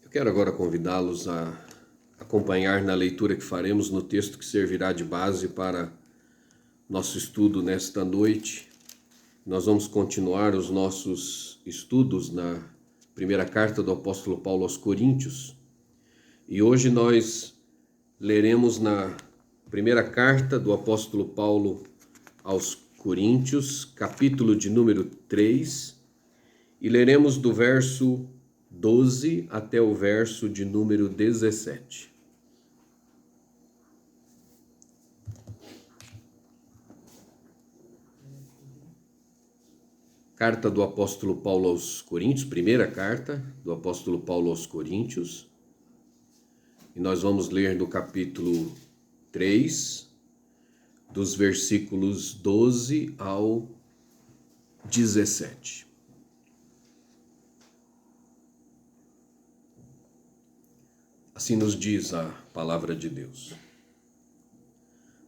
Eu quero agora convidá-los a acompanhar na leitura que faremos no texto que servirá de base para nosso estudo nesta noite. Nós vamos continuar os nossos estudos na primeira carta do apóstolo Paulo aos Coríntios. E hoje nós leremos na primeira carta do apóstolo Paulo aos Coríntios, capítulo de número 3, e leremos do verso 12 até o verso de número 17. Carta do apóstolo Paulo aos Coríntios, primeira carta do apóstolo Paulo aos Coríntios. E nós vamos ler do capítulo 3, dos versículos 12 ao 17. Assim nos diz a palavra de Deus.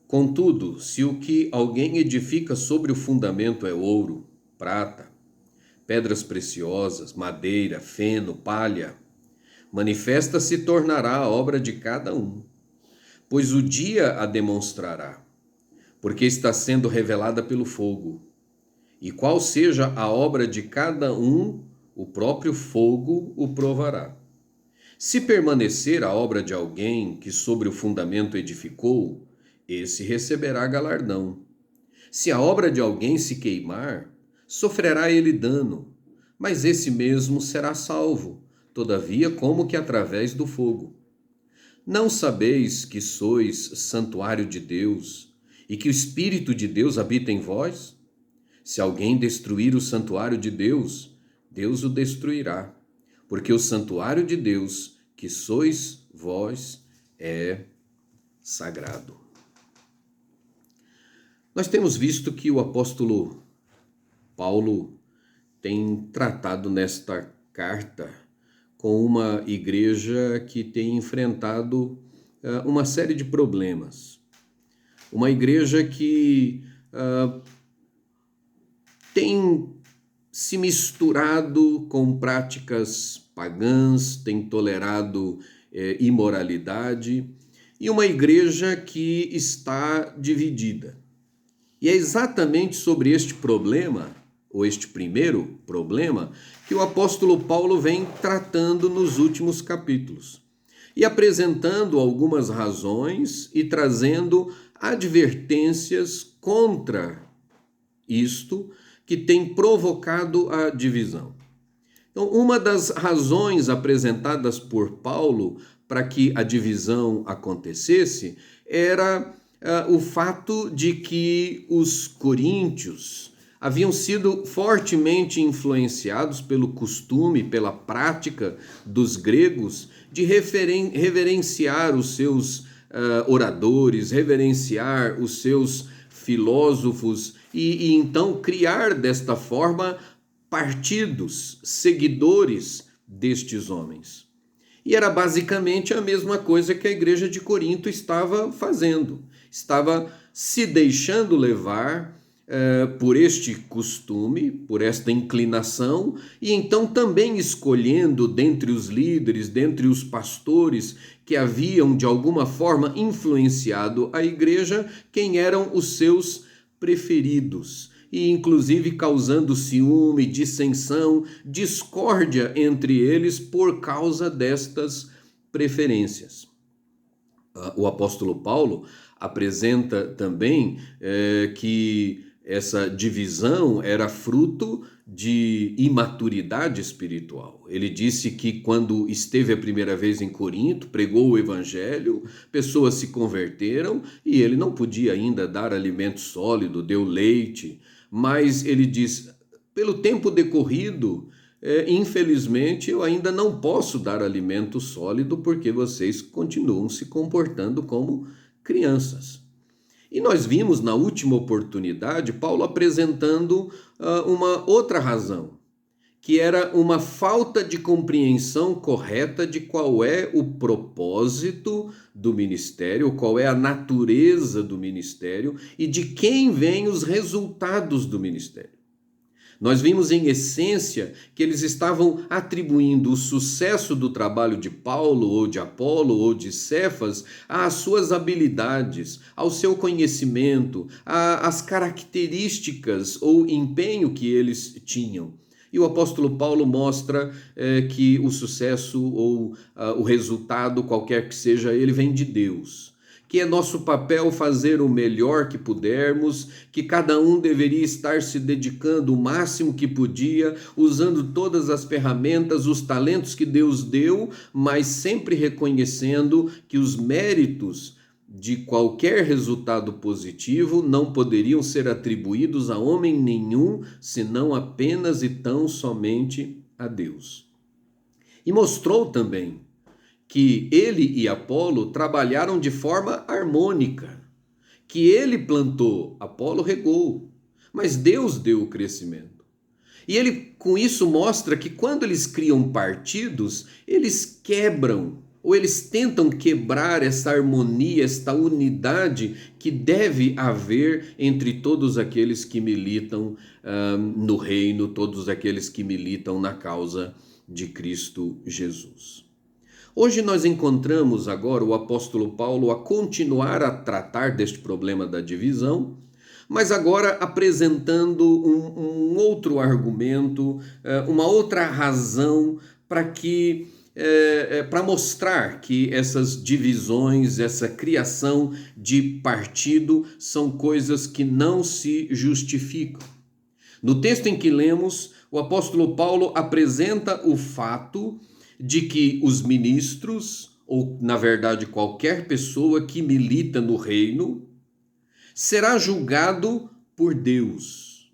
Contudo, se o que alguém edifica sobre o fundamento é ouro, prata, pedras preciosas, madeira, feno, palha, manifesta se tornará a obra de cada um, pois o dia a demonstrará, porque está sendo revelada pelo fogo. E qual seja a obra de cada um, o próprio fogo o provará. Se permanecer a obra de alguém que sobre o fundamento edificou, esse receberá galardão. Se a obra de alguém se queimar, sofrerá ele dano, mas esse mesmo será salvo, todavia como que através do fogo. Não sabeis que sois santuário de Deus e que o Espírito de Deus habita em vós? Se alguém destruir o santuário de Deus, Deus o destruirá, porque o santuário de Deus, que sois vós, é sagrado. Nós temos visto que o apóstolo Paulo tem tratado nesta carta com uma igreja que tem enfrentado uma série de problemas. Uma igreja que tem se misturado com práticas pagãs, tem tolerado imoralidade, e uma igreja que está dividida. E é exatamente sobre este problema, ou este primeiro problema, que o apóstolo Paulo vem tratando nos últimos capítulos, e apresentando algumas razões e trazendo advertências contra isto que tem provocado a divisão. Então, uma das razões apresentadas por Paulo para que a divisão acontecesse era o fato de que os coríntios haviam sido fortemente influenciados pelo costume, pela prática dos gregos de reverenciar os seus oradores, reverenciar os seus filósofos e então criar desta forma partidos, seguidores destes homens. E era basicamente a mesma coisa que a igreja de Corinto estava fazendo. Estava se deixando levar por este costume, por esta inclinação, e então também escolhendo dentre os líderes, dentre os pastores que haviam de alguma forma influenciado a igreja, quem eram os seus preferidos, e inclusive causando ciúme, dissensão, discórdia entre eles por causa destas preferências. O apóstolo Paulo apresenta também que essa divisão era fruto de imaturidade espiritual. Ele disse que quando esteve a primeira vez em Corinto, pregou o evangelho, pessoas se converteram e ele não podia ainda dar alimento sólido, deu leite, mas ele diz, pelo tempo decorrido, infelizmente eu ainda não posso dar alimento sólido porque vocês continuam se comportando como crianças. E nós vimos na última oportunidade Paulo apresentando uma outra razão, que era uma falta de compreensão correta de qual é o propósito do ministério, qual é a natureza do ministério e de quem vêm os resultados do ministério. Nós vimos em essência que eles estavam atribuindo o sucesso do trabalho de Paulo ou de Apolo ou de Cefas às suas habilidades, ao seu conhecimento, às características ou empenho que eles tinham. E o apóstolo Paulo mostra que o sucesso ou o resultado, qualquer que seja ele, vem de Deus. Que é nosso papel fazer o melhor que pudermos, que cada um deveria estar se dedicando o máximo que podia, usando todas as ferramentas, os talentos que Deus deu, mas sempre reconhecendo que os méritos de qualquer resultado positivo não poderiam ser atribuídos a homem nenhum, senão apenas e tão somente a Deus. E mostrou também que ele e Apolo trabalharam de forma harmônica, que ele plantou, Apolo regou, mas Deus deu o crescimento. E ele com isso mostra que quando eles criam partidos, eles quebram ou eles tentam quebrar essa harmonia, esta unidade que deve haver entre todos aqueles que militam no reino, todos aqueles que militam na causa de Cristo Jesus. Hoje nós encontramos agora o apóstolo Paulo a continuar a tratar deste problema da divisão, mas agora apresentando um outro argumento, uma outra razão para mostrar que essas divisões, essa criação de partido são coisas que não se justificam. No texto em que lemos, o apóstolo Paulo apresenta o fato de que os ministros, ou na verdade qualquer pessoa que milita no reino, será julgado por Deus.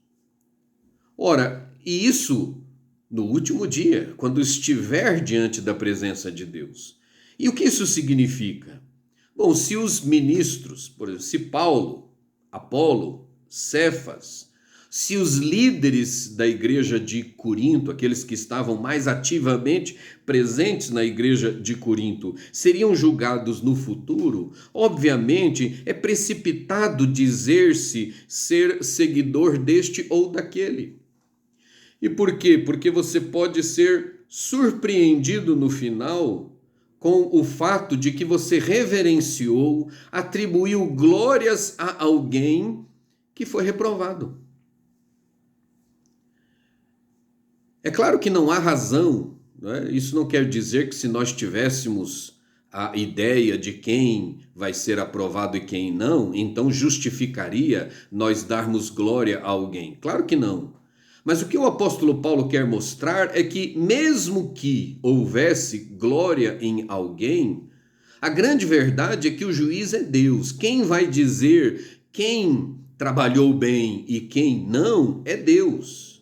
Ora, e isso no último dia, quando estiver diante da presença de Deus. E o que isso significa? Bom, se os ministros, por exemplo, se Paulo, Apolo, Cefas, se os líderes da igreja de Corinto, aqueles que estavam mais ativamente presentes na igreja de Corinto, seriam julgados no futuro, obviamente é precipitado dizer-se ser seguidor deste ou daquele. E por quê? Porque você pode ser surpreendido no final com o fato de que você reverenciou, atribuiu glórias a alguém que foi reprovado. É claro que não há razão, né? Isso não quer dizer que se nós tivéssemos a ideia de quem vai ser aprovado e quem não, então justificaria nós darmos glória a alguém. Claro que não. Mas o que o apóstolo Paulo quer mostrar é que, mesmo que houvesse glória em alguém, a grande verdade é que o juiz é Deus. Quem vai dizer quem trabalhou bem e quem não é Deus.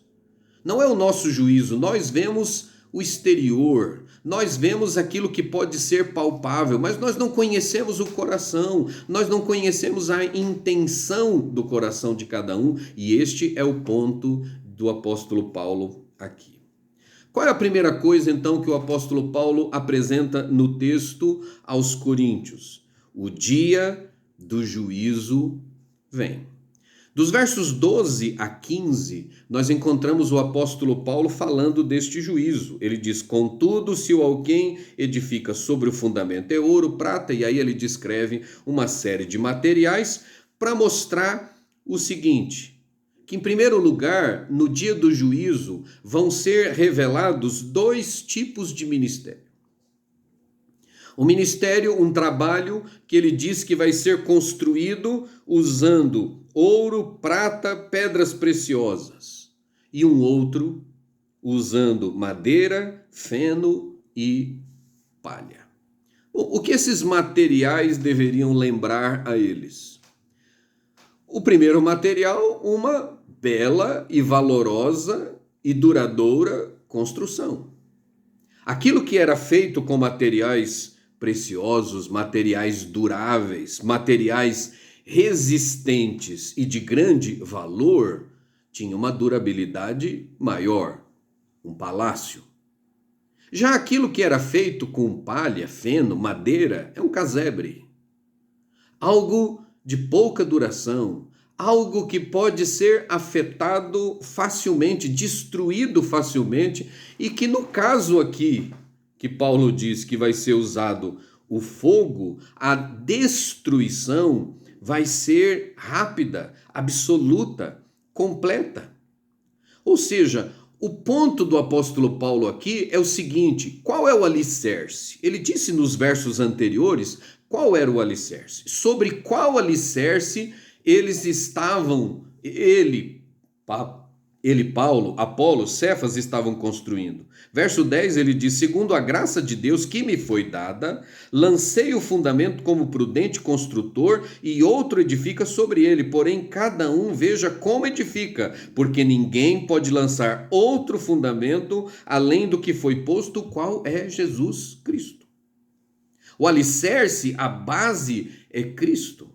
Não é o nosso juízo, nós vemos o exterior, nós vemos aquilo que pode ser palpável, mas nós não conhecemos o coração, nós não conhecemos a intenção do coração de cada um, e este é o ponto do apóstolo Paulo aqui. Qual é a primeira coisa, então, que o apóstolo Paulo apresenta no texto aos Coríntios? O dia do juízo vem. Dos versos 12 a 15, nós encontramos o apóstolo Paulo falando deste juízo. Ele diz: contudo, se alguém edifica sobre o fundamento é ouro, prata, e aí ele descreve uma série de materiais para mostrar o seguinte: que, em primeiro lugar, no dia do juízo, vão ser revelados dois tipos de ministério. O ministério, um trabalho que ele diz que vai ser construído usando ouro, prata, pedras preciosas. E um outro usando madeira, feno e palha. O que esses materiais deveriam lembrar a eles? O primeiro material, uma bela e valorosa e duradoura construção. Aquilo que era feito com materiais preciosos, materiais duráveis, materiais resistentes e de grande valor, tinha uma durabilidade maior, um palácio. Já aquilo que era feito com palha, feno, madeira, é um casebre. Algo de pouca duração, algo que pode ser afetado facilmente, destruído facilmente, e que no caso aqui, que Paulo diz que vai ser usado o fogo, a destruição vai ser rápida, absoluta, completa. Ou seja, o ponto do apóstolo Paulo aqui é o seguinte: qual é o alicerce? Ele disse nos versos anteriores qual era o alicerce. Sobre qual alicerce eles estavam, Paulo, Apolo, Cefas estavam construindo. Verso 10 ele diz: segundo a graça de Deus que me foi dada, lancei o fundamento como prudente construtor e outro edifica sobre ele, porém cada um veja como edifica, porque ninguém pode lançar outro fundamento além do que foi posto, o qual é Jesus Cristo. O alicerce, a base é Cristo.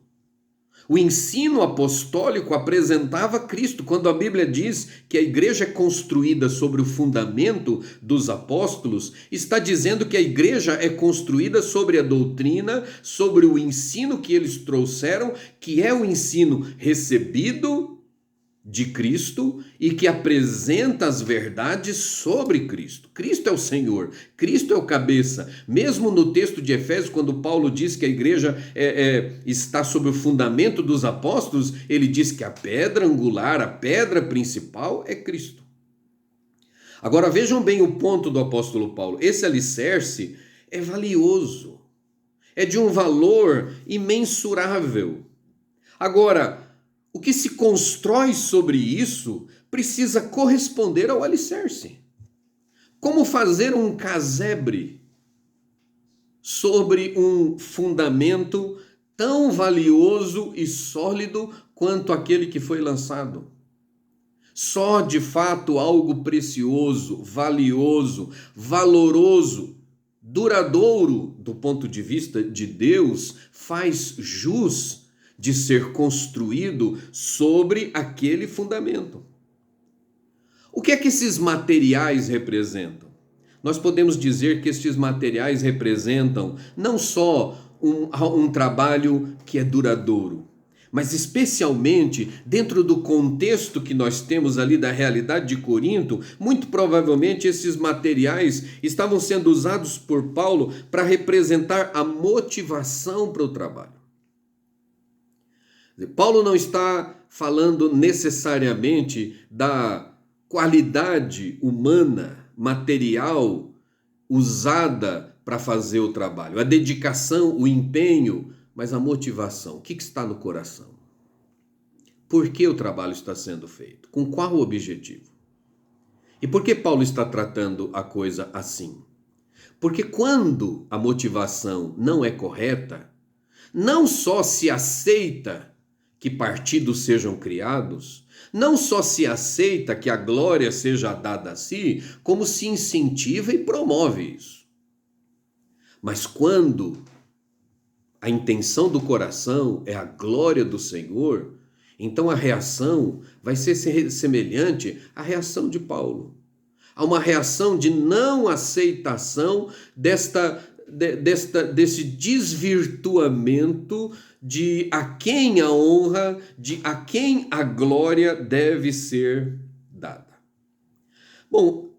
O ensino apostólico apresentava Cristo. Quando a Bíblia diz que a igreja é construída sobre o fundamento dos apóstolos, está dizendo que a igreja é construída sobre a doutrina, sobre o ensino que eles trouxeram, que é o ensino recebido de Cristo e que apresenta as verdades sobre Cristo. Cristo é o Senhor, Cristo é o cabeça. Mesmo no texto de Efésios, quando Paulo diz que a igreja está sob o fundamento dos apóstolos, ele diz que a pedra angular, a pedra principal é Cristo. Agora vejam bem o ponto do apóstolo Paulo. Esse alicerce é valioso, é de um valor imensurável. Agora, o que se constrói sobre isso precisa corresponder ao alicerce. Como fazer um casebre sobre um fundamento tão valioso e sólido quanto aquele que foi lançado? Só de fato algo precioso, valioso, valoroso, duradouro do ponto de vista de Deus faz jus de ser construído sobre aquele fundamento. O que é que esses materiais representam? Nós podemos dizer que estes materiais representam não só um trabalho que é duradouro, mas especialmente dentro do contexto que nós temos ali da realidade de Corinto, muito provavelmente esses materiais estavam sendo usados por Paulo para representar a motivação para o trabalho. Paulo não está falando necessariamente da qualidade humana, material, usada para fazer o trabalho, a dedicação, o empenho, mas a motivação. O que está no coração? Por que o trabalho está sendo feito? Com qual objetivo? E por que Paulo está tratando a coisa assim? Porque quando a motivação não é correta, não só se aceita que partidos sejam criados, não só se aceita que a glória seja dada a si, como se incentiva e promove isso. Mas quando a intenção do coração é a glória do Senhor, então a reação vai ser semelhante à reação de Paulo. Há uma reação de não aceitação desse desvirtuamento de a quem a honra, de a quem a glória deve ser dada. Bom,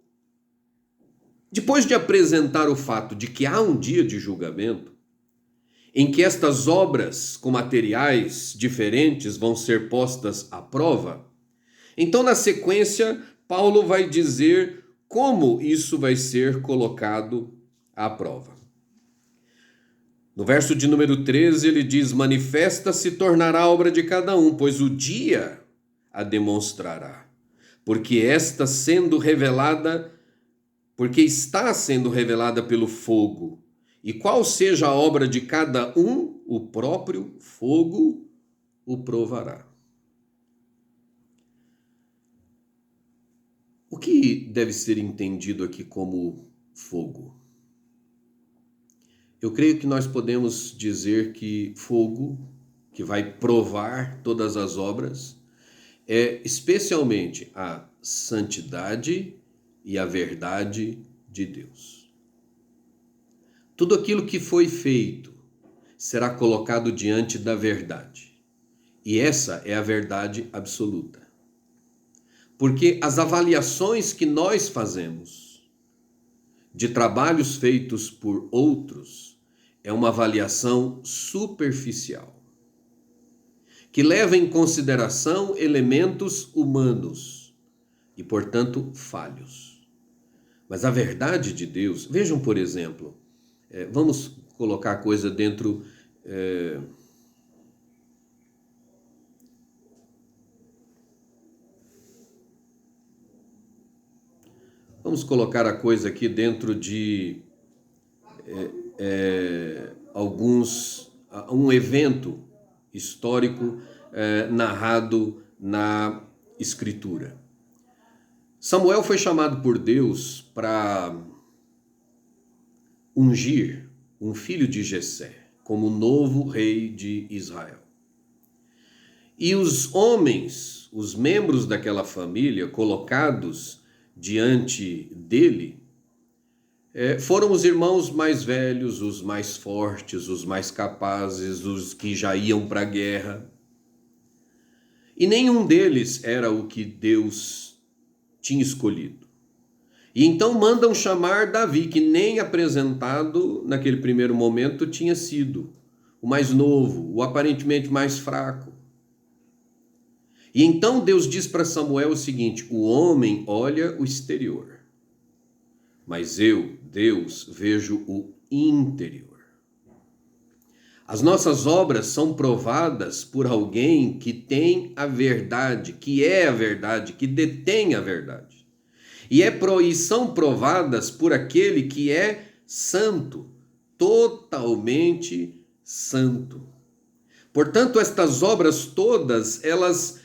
depois de apresentar o fato de que há um dia de julgamento, em que estas obras com materiais diferentes vão ser postas à prova, então na sequência Paulo vai dizer como isso vai ser colocado à prova. No verso de número 13 ele diz: manifesta se tornará a obra de cada um, pois o dia a demonstrará, porque está sendo revelada pelo fogo, e qual seja a obra de cada um, o próprio fogo o provará. O que deve ser entendido aqui como fogo? Eu creio que nós podemos dizer que fogo, que vai provar todas as obras, é especialmente a santidade e a verdade de Deus. Tudo aquilo que foi feito será colocado diante da verdade. E essa é a verdade absoluta. Porque as avaliações que nós fazemos de trabalhos feitos por outros é uma avaliação superficial, que leva em consideração elementos humanos e, portanto, falhos. Mas a verdade de Deus, vejam, por exemplo, vamos colocar a coisa dentro... Vamos colocar a coisa aqui dentro de um evento histórico narrado na Escritura. Samuel foi chamado por Deus para ungir um filho de Jessé como novo rei de Israel. E os homens, os membros daquela família colocados diante dele, foram os irmãos mais velhos, os mais fortes, os mais capazes, os que já iam para a guerra. E nenhum deles era o que Deus tinha escolhido. E então mandam chamar Davi, que nem apresentado naquele primeiro momento tinha sido o mais novo, o aparentemente mais fraco. E então Deus diz para Samuel o seguinte: o homem olha o exterior, mas eu, Deus, vejo o interior. As nossas obras são provadas por alguém que tem a verdade, que é a verdade, que detém a verdade. E são provadas por aquele que é santo, totalmente santo. Portanto, estas obras todas, elas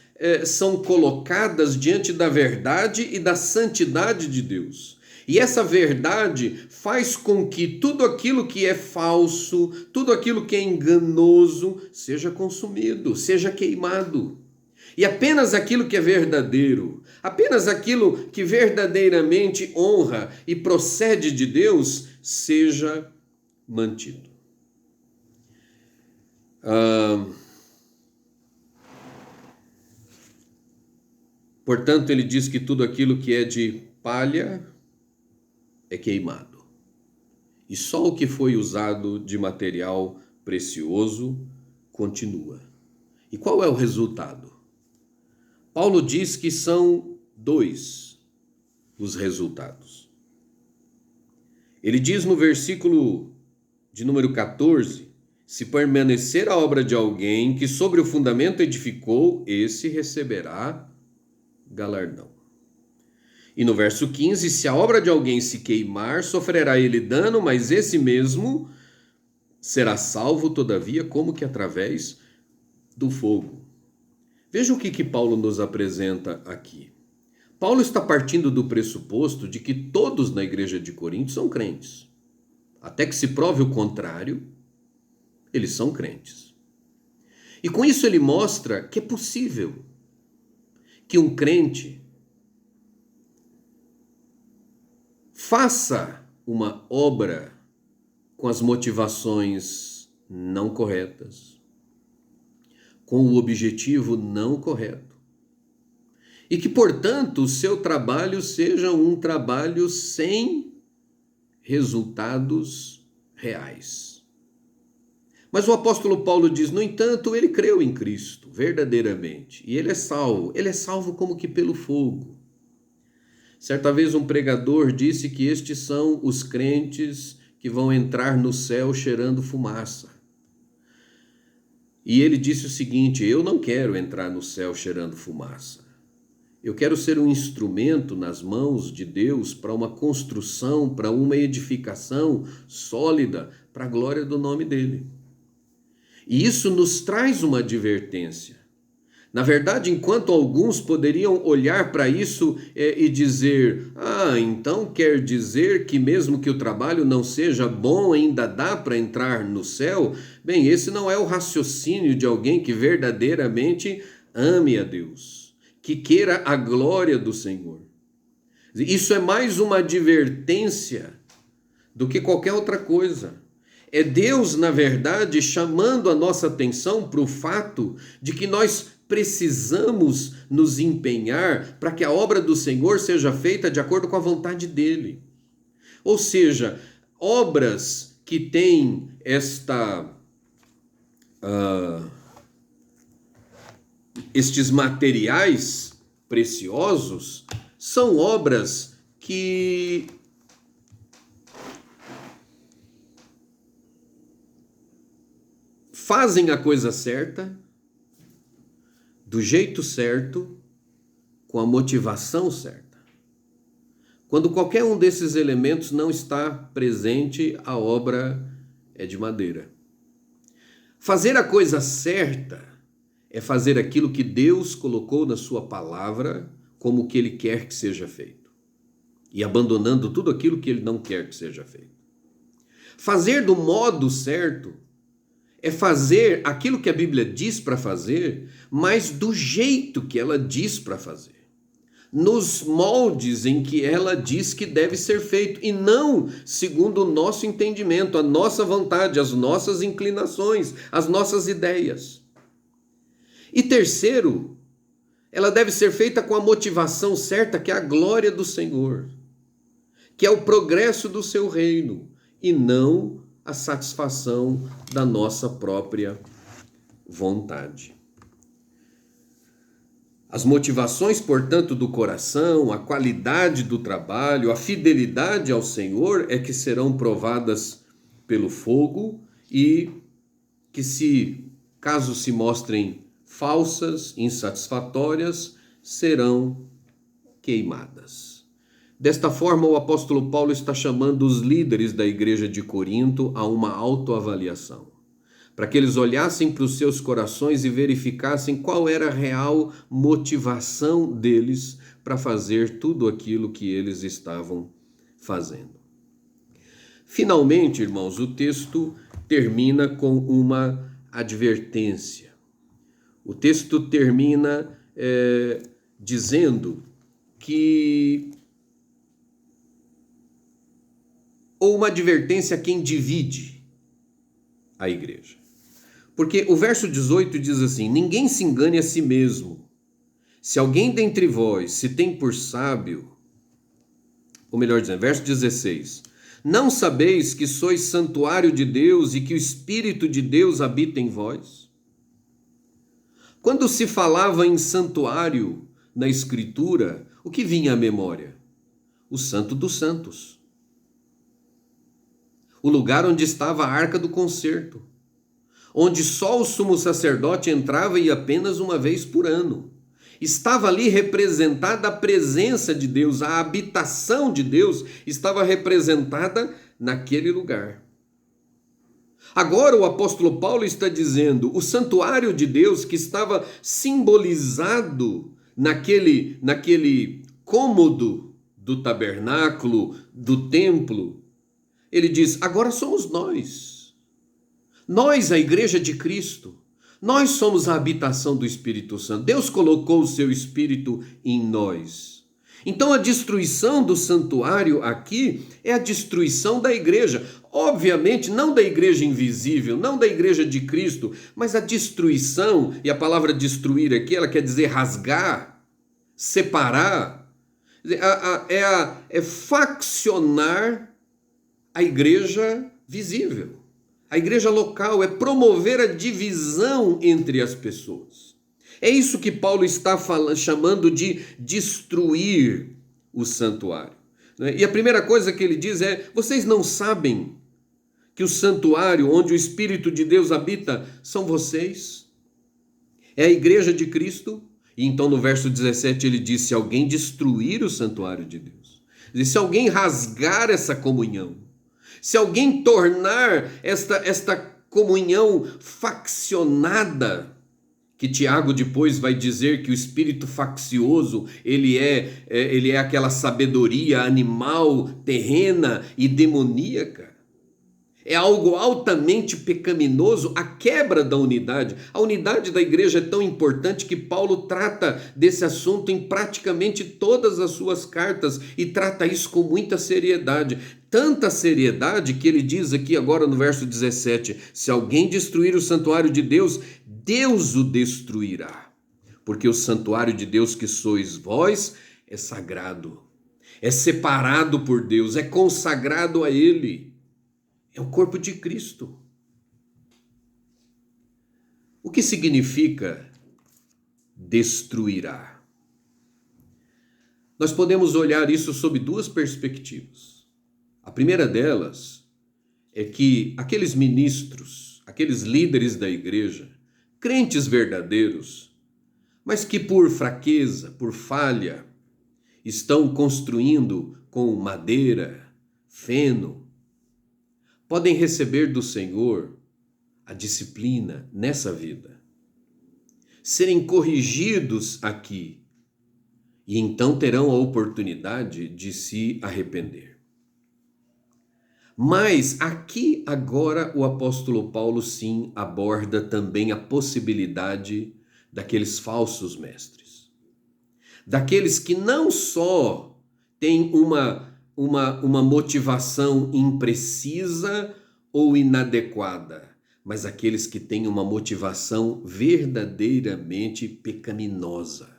são colocadas diante da verdade e da santidade de Deus. E essa verdade faz com que tudo aquilo que é falso, tudo aquilo que é enganoso, seja consumido, seja queimado. E apenas aquilo que é verdadeiro, apenas aquilo que verdadeiramente honra e procede de Deus, seja mantido. Portanto, ele diz que tudo aquilo que é de palha é queimado. E só o que foi usado de material precioso continua. E qual é o resultado? Paulo diz que são dois os resultados. Ele diz no versículo de número 14: se permanecer a obra de alguém que sobre o fundamento edificou, esse receberá galardão. E no verso 15: se a obra de alguém se queimar, sofrerá ele dano, mas esse mesmo será salvo, todavia, como que através do fogo. Veja o que Paulo nos apresenta aqui. Paulo está partindo do pressuposto de que todos na igreja de Corinto são crentes. Até que se prove o contrário, eles são crentes. E com isso ele mostra que é possível que um crente faça uma obra com as motivações não corretas, com o objetivo não correto. E que, portanto, o seu trabalho seja um trabalho sem resultados reais. Mas o apóstolo Paulo diz, no entanto, ele creu em Cristo, verdadeiramente, e ele é salvo como que pelo fogo. Certa vez um pregador disse que estes são os crentes que vão entrar no céu cheirando fumaça. E ele disse o seguinte: eu não quero entrar no céu cheirando fumaça. Eu quero ser um instrumento nas mãos de Deus para uma construção, para uma edificação sólida, para a glória do nome dele. E isso nos traz uma advertência. Na verdade, enquanto alguns poderiam olhar para isso e dizer, então quer dizer que mesmo que o trabalho não seja bom, ainda dá para entrar no céu? Bem, esse não é o raciocínio de alguém que verdadeiramente ame a Deus, que queira a glória do Senhor. Isso é mais uma advertência do que qualquer outra coisa. É Deus, na verdade, chamando a nossa atenção para o fato de que nós precisamos nos empenhar para que a obra do Senhor seja feita de acordo com a vontade dele. Ou seja, obras que têm estes materiais preciosos são obras que fazem a coisa certa, do jeito certo, com a motivação certa. Quando qualquer um desses elementos não está presente, a obra é de madeira. Fazer a coisa certa é fazer aquilo que Deus colocou na sua palavra como o que Ele quer que seja feito, e abandonando tudo aquilo que Ele não quer que seja feito. Fazer do modo certo é fazer aquilo que a Bíblia diz para fazer, mas do jeito que ela diz para fazer. Nos moldes em que ela diz que deve ser feito, e não segundo o nosso entendimento, a nossa vontade, as nossas inclinações, as nossas ideias. E terceiro, ela deve ser feita com a motivação certa, que é a glória do Senhor, que é o progresso do seu reino, e não a satisfação da nossa própria vontade. As motivações, portanto, do coração, a qualidade do trabalho, a fidelidade ao Senhor é que serão provadas pelo fogo e que, caso se mostrem falsas, insatisfatórias, serão queimadas. Desta forma, o apóstolo Paulo está chamando os líderes da igreja de Corinto a uma autoavaliação, para que eles olhassem para os seus corações e verificassem qual era a real motivação deles para fazer tudo aquilo que eles estavam fazendo. Finalmente, irmãos, o texto termina com uma advertência. O texto termina dizendo que ou uma advertência a quem divide a igreja. Porque o verso 18 diz assim: ninguém se engane a si mesmo. Se alguém dentre vós se tem por sábio, ou melhor dizendo, verso 16, não sabeis que sois santuário de Deus e que o Espírito de Deus habita em vós? Quando se falava em santuário na Escritura, o que vinha à memória? O Santo dos Santos. O lugar onde estava a Arca do Concerto, onde só o sumo sacerdote entrava e apenas uma vez por ano. Estava ali representada a presença de Deus, a habitação de Deus estava representada naquele lugar. Agora o apóstolo Paulo está dizendo, o santuário de Deus que estava simbolizado naquele cômodo do tabernáculo, do templo, ele diz, agora somos nós. Nós, a igreja de Cristo, nós somos a habitação do Espírito Santo. Deus colocou o seu Espírito em nós. Então a destruição do santuário aqui é a destruição da igreja. Obviamente, não da igreja invisível, não da igreja de Cristo, mas a destruição, e a palavra destruir aqui, ela quer dizer rasgar, separar, é faccionar a igreja visível. A igreja local é promover a divisão entre as pessoas. É isso que Paulo está chamando de destruir o santuário. E a primeira coisa que ele diz é, vocês não sabem que o santuário onde o Espírito de Deus habita são vocês? É a igreja de Cristo? E então no verso 17 ele diz, se alguém destruir o santuário de Deus, se alguém rasgar essa comunhão, se alguém tornar esta comunhão faccionada, que Tiago depois vai dizer que o espírito faccioso, ele é aquela sabedoria animal, terrena e demoníaca. É algo altamente pecaminoso, a quebra da unidade. A unidade da igreja é tão importante que Paulo trata desse assunto em praticamente todas as suas cartas e trata isso com muita seriedade. tanta seriedade que ele diz aqui agora no verso 17: se alguém destruir o santuário de Deus, Deus o destruirá. Porque o santuário de Deus que sois vós é sagrado, é separado por Deus, é consagrado a Ele. É o corpo de Cristo. O que significa destruirá? Nós podemos olhar isso sob duas perspectivas. A primeira delas é que aqueles ministros, aqueles líderes da igreja, crentes verdadeiros, mas que por fraqueza, por falha, estão construindo com madeira, feno, podem receber do Senhor a disciplina nessa vida, serem corrigidos aqui, e então terão a oportunidade de se arrepender. Mas aqui agora o apóstolo Paulo sim aborda também a possibilidade daqueles falsos mestres, daqueles que não só têm uma motivação imprecisa ou inadequada, mas aqueles que têm uma motivação verdadeiramente pecaminosa,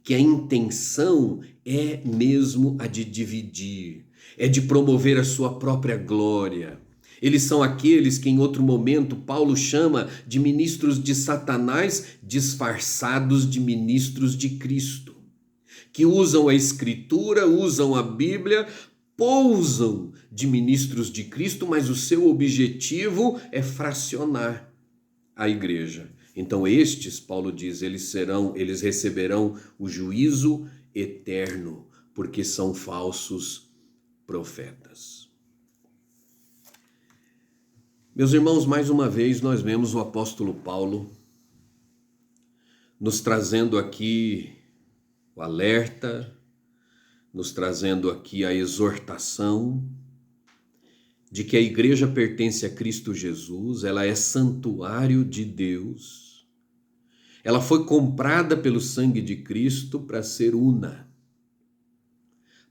que a intenção é mesmo a de dividir, é de promover a sua própria glória. Eles são aqueles que em outro momento Paulo chama de ministros de Satanás disfarçados de ministros de Cristo, que usam a Escritura, usam a Bíblia, pousam de ministros de Cristo, mas o seu objetivo é fracionar a igreja. Então estes, Paulo diz, eles receberão o juízo eterno, porque são falsos profetas. Meus irmãos, mais uma vez nós vemos o apóstolo Paulo nos trazendo aqui o alerta, nos trazendo aqui a exortação de que a igreja pertence a Cristo Jesus, ela é santuário de Deus, ela foi comprada pelo sangue de Cristo para ser una,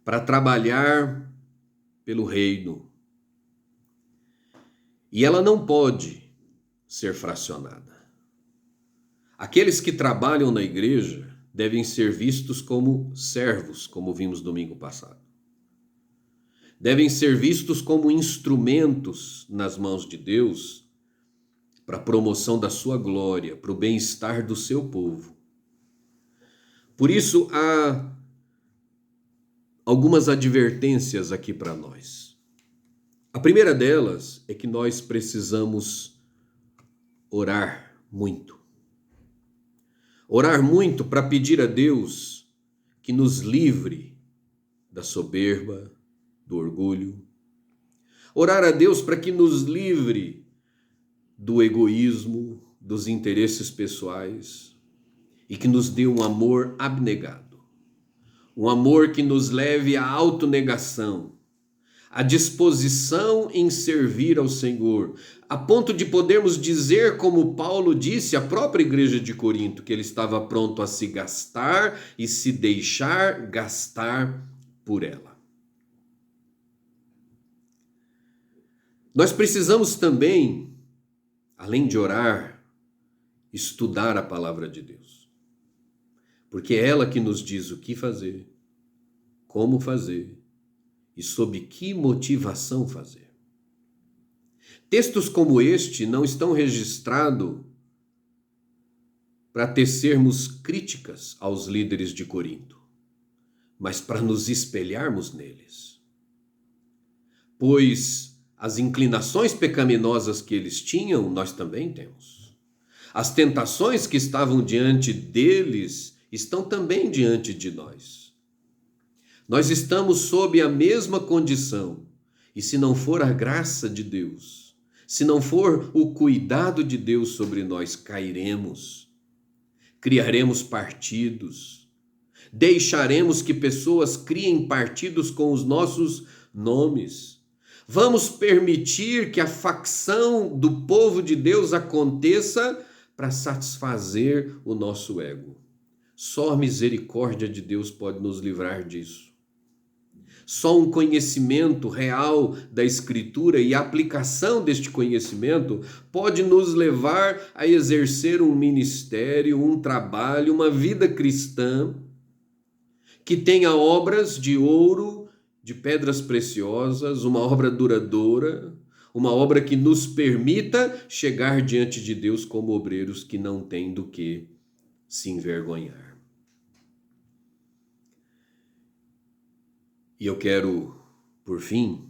para trabalhar pelo reino. E ela não pode ser fracionada. Aqueles que trabalham na igreja devem ser vistos como servos, como vimos domingo passado. Devem ser vistos como instrumentos nas mãos de Deus para a promoção da sua glória, para o bem-estar do seu povo. Por isso, há algumas advertências aqui para nós. A primeira delas é que nós precisamos orar muito. Orar muito para pedir a Deus que nos livre da soberba, do orgulho. Orar a Deus para que nos livre do egoísmo, dos interesses pessoais e que nos dê um amor abnegado. Um amor que nos leve à autonegação, à disposição em servir ao Senhor, a ponto de podermos dizer, como Paulo disse à própria igreja de Corinto, que ele estava pronto a se gastar e se deixar gastar por ela. Nós precisamos também, além de orar, estudar a palavra de Deus. Porque é ela que nos diz o que fazer, como fazer e sob que motivação fazer. Textos como este não estão registrados para tecermos críticas aos líderes de Corinto, mas para nos espelharmos neles. Pois as inclinações pecaminosas que eles tinham, nós também temos. As tentações que estavam diante deles estão também diante de nós. Nós estamos sob a mesma condição, e se não for a graça de Deus, se não for o cuidado de Deus sobre nós, cairemos, criaremos partidos, deixaremos que pessoas criem partidos com os nossos nomes. Vamos permitir que a facção do povo de Deus aconteça para satisfazer o nosso ego. Só a misericórdia de Deus pode nos livrar disso. Só um conhecimento real da Escritura e a aplicação deste conhecimento pode nos levar a exercer um ministério, um trabalho, uma vida cristã que tenha obras de ouro, de pedras preciosas, uma obra duradoura, uma obra que nos permita chegar diante de Deus como obreiros que não têm do que se envergonhar. E eu quero, por fim,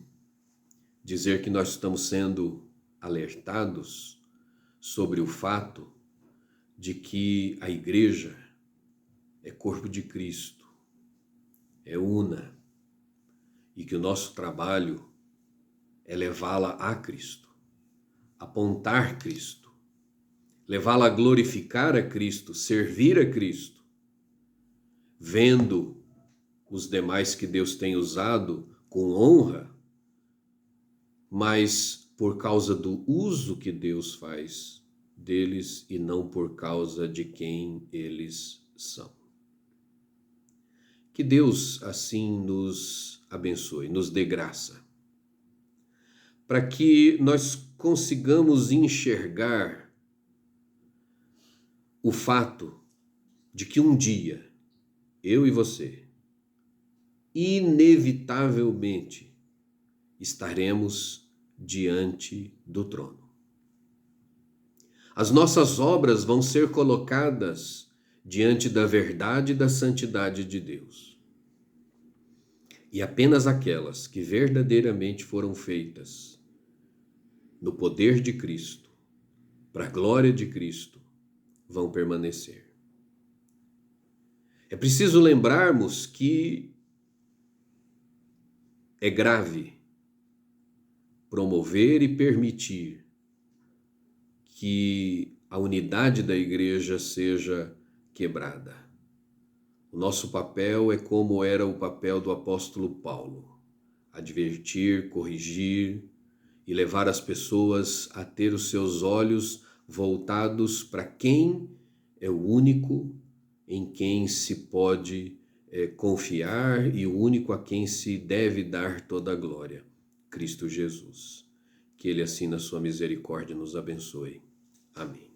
dizer que nós estamos sendo alertados sobre o fato de que a igreja é corpo de Cristo, é una, e que o nosso trabalho é levá-la a Cristo, apontar Cristo, levá-la a glorificar a Cristo, servir a Cristo, vendo os demais que Deus tem usado com honra, mas por causa do uso que Deus faz deles e não por causa de quem eles são. Que Deus assim nos abençoe, nos dê graça, para que nós consigamos enxergar o fato de que um dia, eu e você, inevitavelmente estaremos diante do trono. As nossas obras vão ser colocadas diante da verdade e da santidade de Deus. E apenas aquelas que verdadeiramente foram feitas no poder de Cristo, para a glória de Cristo, vão permanecer. É preciso lembrarmos que é grave promover e permitir que a unidade da igreja seja quebrada. O nosso papel é como era o papel do apóstolo Paulo: advertir, corrigir e levar as pessoas a ter os seus olhos voltados para quem é o único em quem se pode confiar e o único a quem se deve dar toda a glória, Cristo Jesus. Que Ele assim na sua misericórdia nos abençoe. Amém.